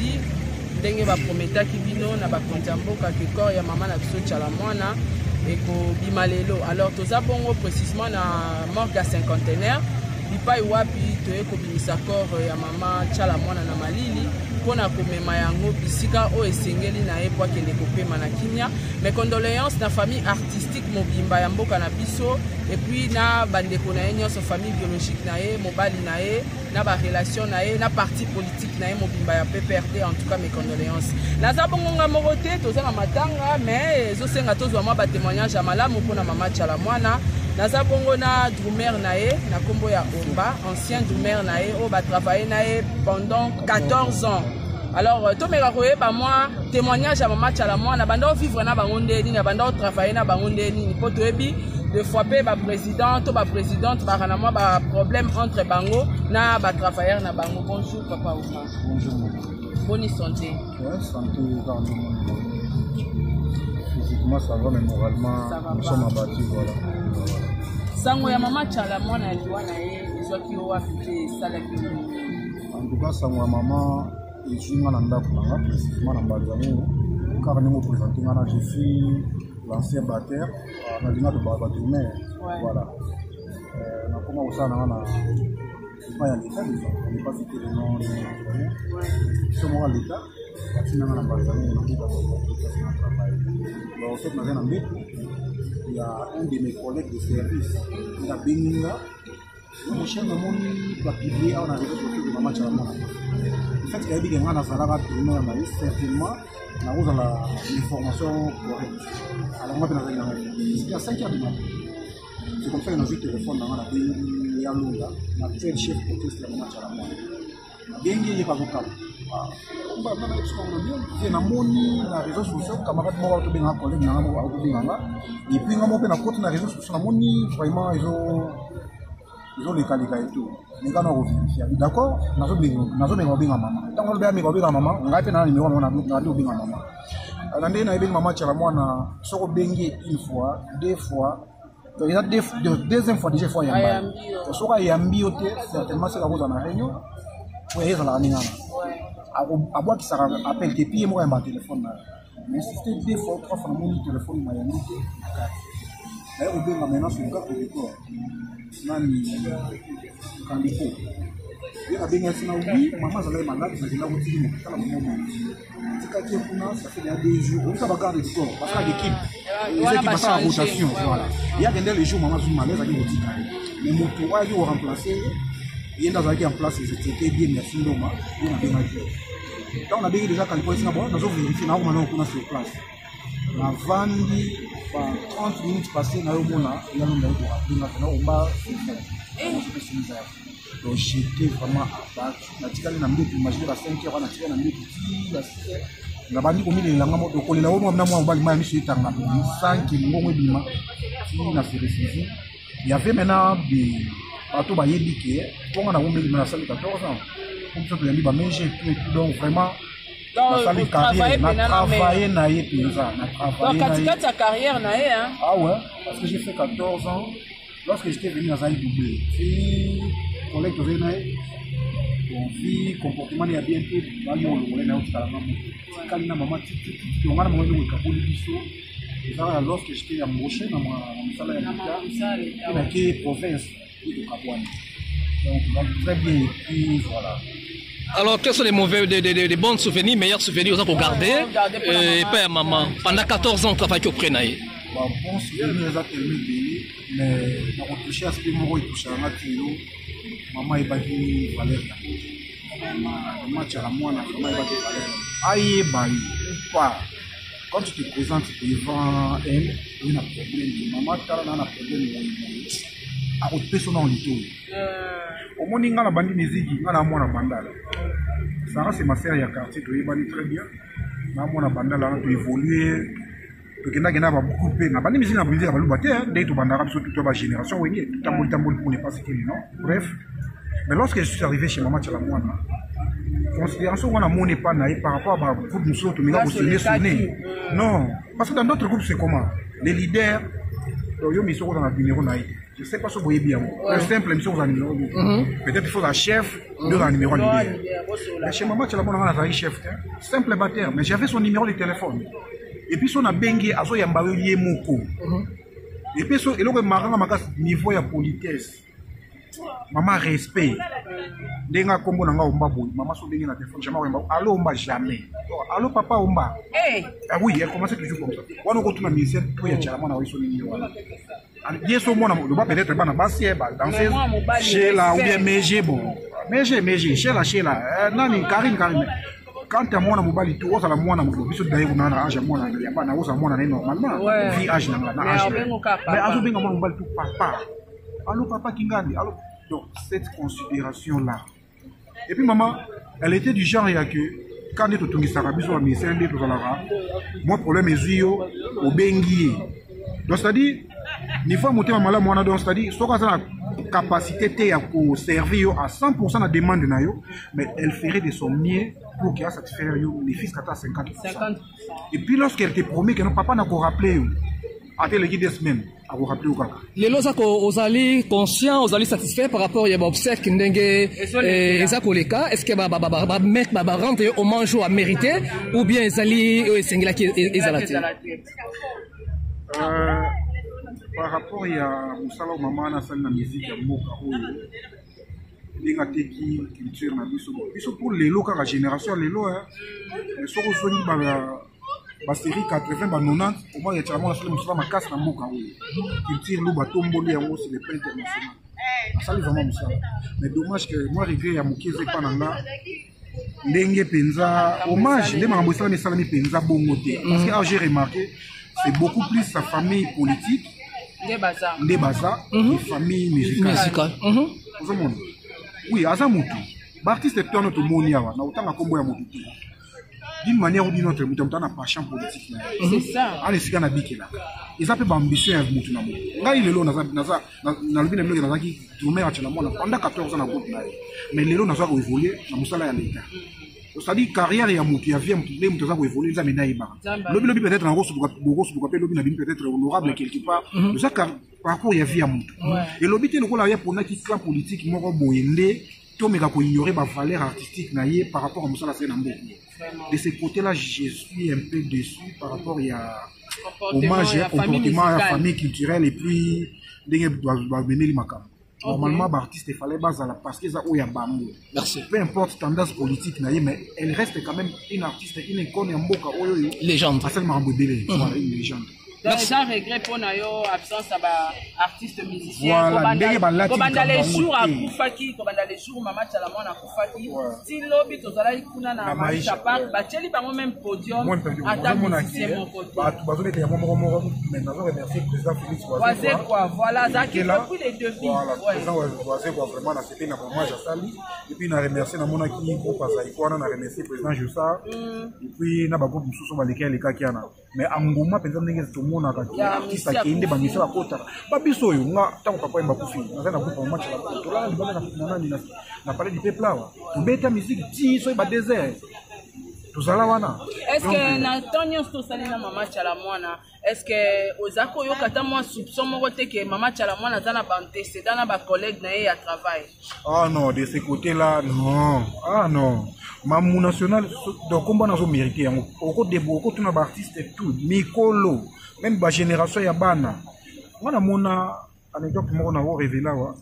aussi ndenge ba prometaki bino na ba kontamboka ke corps ya maman na biso tchala mwana eko bimalelo. Alors toza bongo précisément na morgue à cinquantenaire bipai wapi toye ko binisa corps ya maman tchala mwana na Malili pona komema yango bisika o esengeli na ye po kende kopema na kimia. Mes condoléances na famille artistique mobimba ya mboka na biso et puis na bandeko na ye nyonso famille biologique na ye mobali na ye na ba relation na ye na parti politique na ye mobimba ya PPRD. En tout cas mes condoléances. Naza bongonga morote toza na matanga mais zo senga tozwa mwa ba témoignage ya malamu pona mama tchala mwana. Naza bongo na drumer na ye na kombo ya Omba, ancien drumer na ye o ba travailler na ye pendant 14 ans. Alors to meka koyeba moi témoignage ya mama tchala mwana banda vivre na bango ndeni na banda travailler na bango ndeni po toyebi de fois pe ba président to ba présidente ba kana moi ba problème entre bango na ba travailleur na bango. Bonjour papa Ouma. Bonjour. Bonne santé. Ouais, santé dans le monde. Physiquement ça va mais moralement nous sommes abattus voilà. Sango ya mama tchala mwana liwa na ye ezwaki o apike sala ki. En tout cas sango ya mama ezwinga na ndako nanga précisément na Mbalzango car nous présentons j'ai fait l'ancien batteur na linga de Babadoumé voilà na comment ça na pas ya l'état on n'est pas cité le nom de ce moment l'état atina na Mbalzango na kita na travail donc cette matin en bête il y a un de mes collègues de service qui a béninga mon chien na moni va publier on a réseaux sociaux de maman tchala mwana. En fait, il y a des gens qui certainement l'information correcte. Alors, moi, il y a 5 heures du matin. C'est comme ça que j'ai téléphone dans l'actuel chef proteste de la tchala mwana. Bien, il n'y a pas de cas. Il y a des réseaux sociaux, camarades, moi, je suis un collègue, et puis, moi, je suis un réseaux sociaux, vraiment, ils ont les qualités et tout. Les gars n'ont vérifié. D'accord, nazo benga maman. Tant qu'on le benga maman, on va faire un numéro, on a benga maman. Alors, on a benga maman tchala mwana, soko bengi une fois, deux fois. Il y a deuxième fois déjà fois yamba. Soko yambi ote, certainement c'est la cause en a réunion. Pour y aller à la nina. À boire qui sera appel des pieds moi un téléphone. Mais si c'était deux fois, trois fois mon téléphone m'a yambi. Là, on benga maintenant sur le carte de corps. Nani Kandiko. Il y a bien sûr oui, maman ça va malade, ça vient au petit moment, ça la maman. C'est quand tu es ça fait des jours, on ça va garder le corps parce que l'équipe ils équipent pas en rotation, voilà. Il y a des jours maman sur malaise avec le petit mais mon tour il va remplacer il y a dans en place c'était bien merci Loma, on a bien marqué. Là on a bien déjà quand il faut bon, nous avons vérifié là maintenant on a sur place. La vandi 30 minutes passées na yomona ya londa ko apinga na omba donc j'étais vraiment abattu na tikali na mbetu imagine la 5 heures na tikali na mbetu la 6 na bandi ko mili langa mo ko na womo na mo mbali ma miso itanga 5 ngongo bima na félicité il y avait maintenant des bateau ba yebike ponga na womo na salle 14 ans comme ça tu ba manger tout donc vraiment donc travailler na ye penza na travailler donc quand ta carrière na ye hein. Ah ouais, parce que j'ai fait 14 ans lorsque j'étais venu à Zaï doublé puis collègue de nae on vit comportement ya bien tout ba yo le na au talama kalina maman titi on ngana mo le kapoli biso ça lorsque j'étais embauché dans ma salle ya l'État dans qui province de Kabouani donc très bien puis voilà. Alors, quels sont les mauvais, des bons souvenirs, meilleurs souvenirs pour garder et père maman pendant 14 ans travailler auprès d'eux? Bon souvenir, mais on touché à ce que moi je touché à la télé, maman est battue Valère. Maman tchala mwana, maman est battue Valère. Aïe baï ou pas. Quand tu te présentes devant elle, il y a un problème. Maman t'a un problème. À votre personne en tout. Au moins, il y a un bandit musique, il y a un bandala. Ça, c'est ma sœur, il y a un quartier, tu es très bien. Il y a un bandala, tu évolues. Tu as beaucoup de peine. La bandit musique, il y a un bandala, dès que tu as surtout la génération, tout le monde pour ne pas citer le nom. Bref. Mais lorsque je suis arrivé chez Maman Tchala Mwana, considération qu'on a mon pas naïf par rapport à groupe nous autres, mais là, vous souvenez. Non. Parce que dans d'autres groupes, c'est comment? Les leaders, ils sont dans le numéro naïf. Je ne sais pas si vous voyez bien. Un simple émission, vous avez un numéro. Peut-être qu'il faut un chef, deux un numéro à mais chez maman, tu as un chef. Simple bataire. Mais j'avais son numéro de téléphone. Et puis, son a bengue, à son yambawe yemoko. Et puis, il y a un niveau de politesse. Maman, respect. Denga kombo nanga omba boy. Maman, son bengue na téléphone. Jamais omba. Allô, omba jamais. Allô, papa, omba. Ah oui, elle commence toujours comme ça. On a retourné à ministère pour y aller à mon son numéro. Bien sûr, moi, je vais peut-être pas danser chez la ou bien méger, bon. Méger, chez la. Nani, Karine. Quand tu as mon mobile, tu as la moine, tu as d'ailleurs un âge à moi, il n'y a pas de normalement. Vie âge dans l'âge. Mais à mon mobile, tout papa. Allô, papa Kingani. Donc, cette considération-là. Et puis, maman, elle était du genre, il y a que. Quand tu es au Sarabis ou à Missé, moi, pour les mesures, au Benguier. Donc, c'est-à-dire, il faut monter ma malade, donc c'est-à-dire, soit qu'on a la capacité de servir à 100% de la demande, mais elle ferait de son mieux pour qu'il y ait satisfaire les fils à 50%. Et puis, lorsqu'elle te promet que non, papa n'a pas rappelé, à tel des semaines, à vous rappeler au caca. Les lois, vous allez conscient, vous allez satisfait par rapport à l'obsèque qui est cas. Est-ce que va rendre hommage à mériter ou bien ils allaient s'engager et par rapport à Moussala ou Maman, na salle na musique ya mboka oyo ndinga teki culture na biso pour lelo kaka génération lelo soko soni ba série 80 ba 90 au moins ya tellement na salle Moussala makasi na mboka oyo culture lu batomboli yango c'est le plan international ça les vraiment Moussala mais dommage que moi regret ya mokeze pa nanga ndenge penza hommage ndema ngambo sala mesala mi penza bongo te parce que j'ai remarqué c'est beaucoup plus sa famille politique. Des bazars, des familles musicales. Oui, Azamutu. L'artiste est un autre monde, na autant combo ya mutu. D'une manière ou d'une autre, mutu a passion politique. C'est ça. Allez, c'est kana bikela. Ils appellent ambition à mutu na mutu. Ngai lelo na lobina mlo na zaki tourner à tela mona pendant 14 ans na groupe na. Mais lelo na zaki évoluer na musala ya leta. C'est-à-dire carrière ya mutu ya vie mutu mutu zaki évoluer za mena iba. Lobi peut-être na rosu beaucoup peut-être lobi na bin peut-être honorable quelque part. De ça parcours ya vie ya mutu. Et lobi te lokola ya pona ki clan politique moko boyende to meka ko ignorer ba valeur artistique na ye par rapport à musala c'est na mboko. De ce côté-là, je suis un peu déçu par rapport à hommage à comportement à la famille culturelle et puis doivent mener les macam. Normalement, l'artiste il fallait baser parce que ça où il y a bambou. Peu importe tendance politique mais elle reste quand même une artiste, une icône en boca légende. Pas seulement une légende. Donc, sans regret pour nous, absence d'artistes musiciens. Voilà, comme dans les jours à Koufaki, comme dans les jours Maman Chalamon à Koufaki, si l'obit aux alaïs kuna na Maïcha Park, bacheli par moi-même podium, attaque musicien mon côté. Mais nous avons remercié le président Félix Oisé quoi, voilà, ça qui a pris les deux filles. Voilà, le président Oisé quoi, vraiment, c'était un hommage à Sali. Et puis, nous avons remercié le groupe Azaïkouana, nous avons remercié le président Jussa. Et puis, nous avons groupe Moussou lesquels les Kakiana. Mais Angouma, peut-être, nous avons artiste akende bamisa bakota babiso yo nga tango papa yamba kufi naza na groupe match la to la libana na nani na parler du peuple là to beta musique ti so ba désert tozala wana est-ce que na tonyo sto salina Mama Chalamwana est-ce que ozako yo kata moi soupçon moko te que Mama Chalamwana za na antécédent na ba collègue na ye à travail ah non de ce côté là non ah non Mamou national donc combat na zo mériter au côté de beaucoup tuna ba artiste tout mikolo même la génération ya bana wana mona anecdote moko na wo révéler wa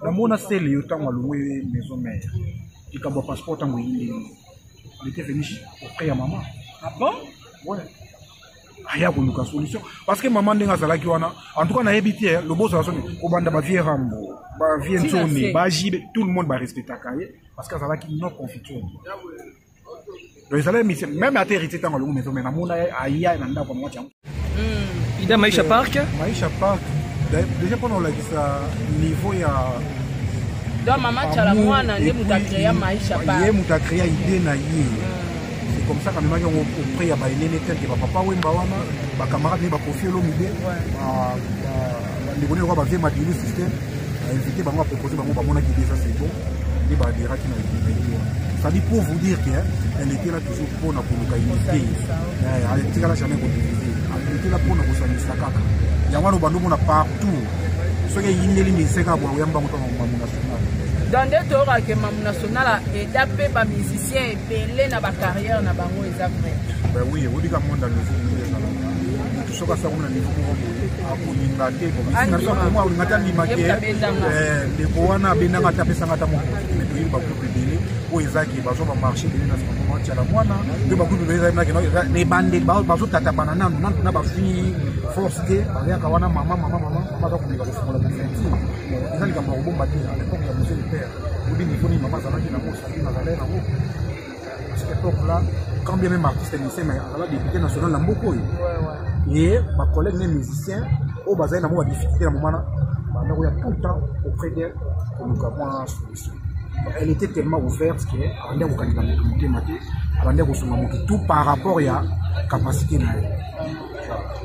na mona sele yo tango alongwe maison mère ikambo passeport tango il était venu auprès ya maman ah bon ouais aya ko luka solution parce que maman ndenga zalaki wana en tout cas na hebiti le boss la soni ko banda ba vie rambo ba vie nsoni ba jibe tout le monde ba respecter kaye parce que zalaki no confiture donc ça même à terre était tango alongwe maison mère na mona aya na ndako mo cha Ida Maïcha Park. Maïcha Park. Déjà pendant la niveau il y a donc Maman Chalamwana ne muta créer Maïcha Park. Il muta créer idée na yé. C'est comme ça quand même on auprès ya ba elene tel que papa wemba wana ba camarade ne ba confier l'homme idée. Les bonnes va bien madiner système. Invité bango à proposer bango ba mona qui déjà c'est bon. Et ba dira qui na idée. Ça dit pour vous dire qu'elle était là toujours pour la localité. Elle était là jamais pour diviser. Elle était là pour nous soigner ça kaka. Il y a un bando partout. soki eyindeli miseka bwa oyamba moto mamu national dans des tours que mamu national eda pe ba musicien ebele na ba carrière na bango eza vrai ben oui odika monde niveau soka sa kuna niveau moko akuninga te ko bisina so ko mwa ngata limake de ko wana benanga tapesa ngata moko mais ba ko bideli o ezaki bazo ba marché de na ce moment ya la mwana de ba ko bideli na ke ne bande bazo tata banana na ba fi force ke ya ka wana mama ba ko ninga ko fumula ko fenti ezali ka ba bomba te à l'époque ya monsieur le père odi niveau ni mama za na mo sa na galère na mo à cette époque là quand bien même artiste musicien mais à la député national la mboko et ma collègue les musiciens au bazin na mo difficulté na moment là il y a tout le temps auprès d'elle pour nous avoir une solution. Elle était tellement ouverte que on a au candidat de maté on a au tout par rapport à capacité na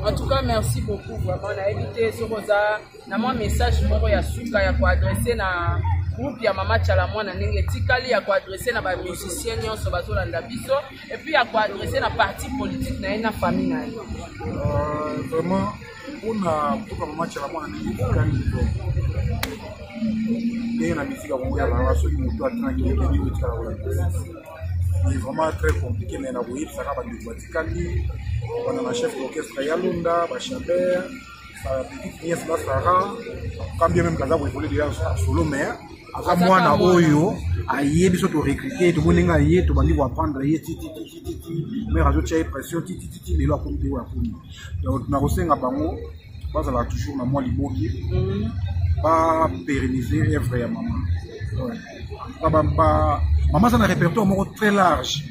en tout cas merci beaucoup vraiment on a évité ce rosa na moi message moko ya suka ya ko adresser na groupe ya mama Chalamwana ndenge tikali ya ko adresser na ba musiciens nyonso bazolanda biso et puis ya ko adresser na parti politique na famille na vraiment on a pour mama Chalamwana ndenge tikali et na musique on ya la so moto atranquille que ni tikala c'est vraiment très compliqué mais na oui ça va de tikali on a la chef d'orchestre Yalunda ba Chabert sa petite nièce la Sarah quand bien même kaza évoluer déjà solo mais aka mwana oyo ayebi so to recruter to moninga ye to bandi ko apprendre ye titi mais radio tcha pression titi lelo akombi wa komi donc na kosenga bango bazala toujours na moi liboki pas pérenniser œuvre ya maman ba maman ça un répertoire moko très large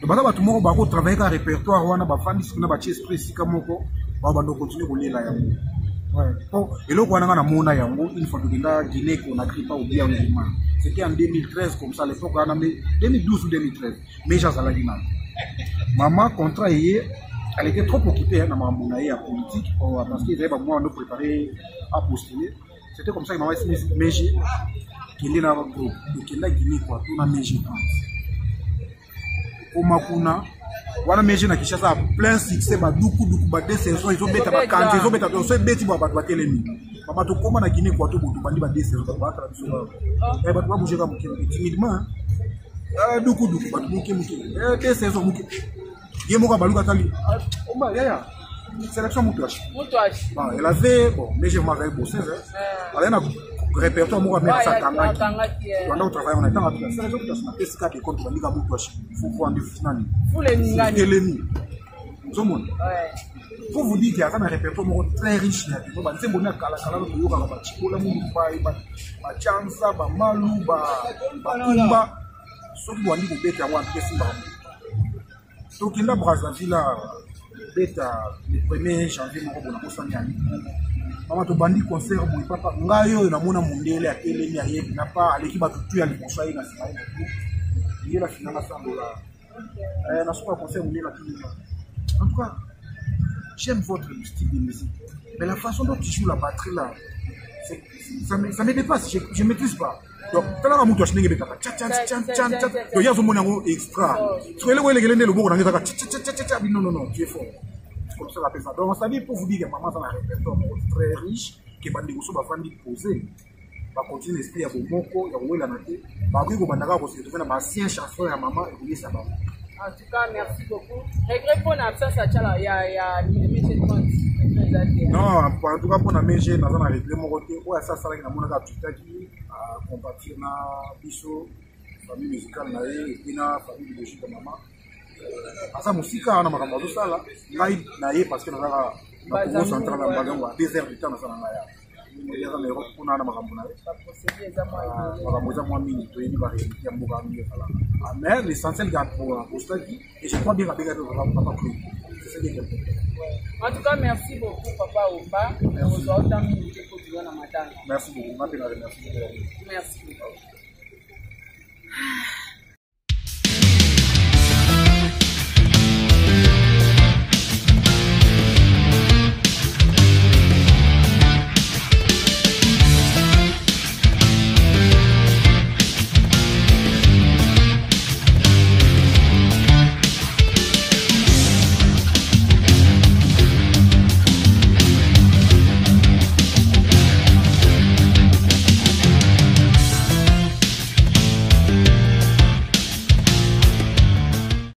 donc ba tout moko ba ko travailler ka répertoire wana ba fandi sikuna ba esprit sika moko ba bando continuer ko lela yango et là, on a une fois que Guinée qu'on a pris pas au bien c'était en 2013 comme ça, à l'époque, 2012 ou 2013. Mais j'ai la Guinée. Maman, contrat, elle était trop occupée dans ma politique parce qu'il avait moi nous préparer à postuler. C'était comme ça que maman s'est dit, mais j'ai qu'il est dans le groupe, qu'il est Guinée quoi, tout a Méji 30. Au Makuna. Wana meje na Kishasa plein succès ba duku ba deux saisons ils ont beta ba kanzi ils ont beta so beti ba telemi mama to koma na Guinée kwa to botu bandi ba deux saisons ba tra biso ba ba bouger ka mukini timidement duku ba mukini deux saisons mukini ye moko baluka tali omba ya sélection mutuashi bon elle avait bon meje m'a bossé elle a répertoire moko mettre ça tanga pendant travail on attend la sélection mutuashi na pesika de compte bandika mutuashi faut prendre du finani pour vous dire qu'il y a un répertoire très riche. Il y a des gens qui ont en tout cas, j'aime votre style de musique. Mais la façon dont tu joues la batterie là, ça me dépasse, je ne maîtrise pas. Donc, tu as un mot de il y a un extra. Non, tu es fort. C'est comme ça qu'on appelle ça. Donc, ça veut pour vous dire que maman a un répertoire très riche, que Bandi Gousso va faire poser. Va continuer l'esprit à Bomoko, il y a Oué la Naté. Va courir au Bandaga pour se retrouver dans ma ancienne chanson à maman et vous ça va. En tout cas, merci beaucoup. Regret pour l'absence à Tchala, il y a non, en tout cas, pour la mége, nous avons réglé mon côté. Ouais, ça, ça, il y a mon gars à compatir na biso, famille musicale, et puis na famille biologique de maman. À ça, musique, on a ma camarade ça là. Naïe parce que nous avons la Congo centrale en Bagan, à 2 heures du temps, nous avons là. Il y a dans l'Europe, on a ma camarade. Mais l'essentiel pour Stadi, et je crois bien que papa Clé. En tout cas, merci beaucoup, Papa Omba. Merci beaucoup. Merci beaucoup.